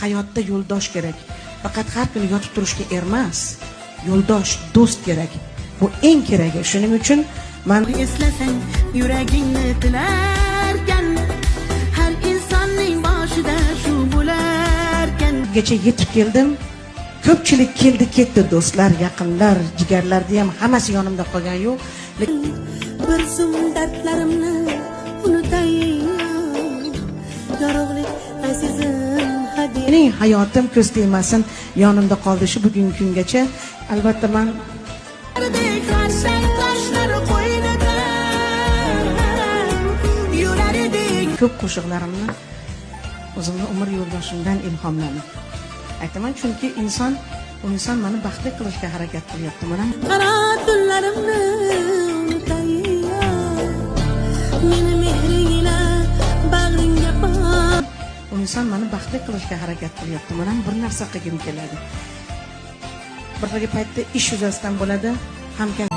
hayotda yo'ldosh kerak. Faqat har kuni yotib turishga emas, yo'ldosh, do'st kerak. Bu eng keragi. Shuning uchun men eslasang yuragingni tilarkan, har insonning boshida shu bo'larkan. gacha yetib keldim. Ko'pchilik keldi ketdi, do'stlar, yaqinlar, jigarlarni ham hammasi yonimda qolgan yo'q. Bir zum dardlarimni unutay, yorug'lik azizim hadya. Mening hayotim ko'z tegmasin, yonimda qoldi shu bugungi kungacha. Albatta men ko'p qo'shiqlarimni o'zimning umr yo'ldoshimdan ilhomlanib aytaman, chunki inson meni baxtli qilishga harakat qilyapti. Mana qaro tunlarimni unutay, meni mehringla bag'ringga bor. inson meni baxtli qilishga harakat qilyapti. Mana bir narsa qilgim keladi. Bir paytda ish yuzasidan bo'ladi, hamkor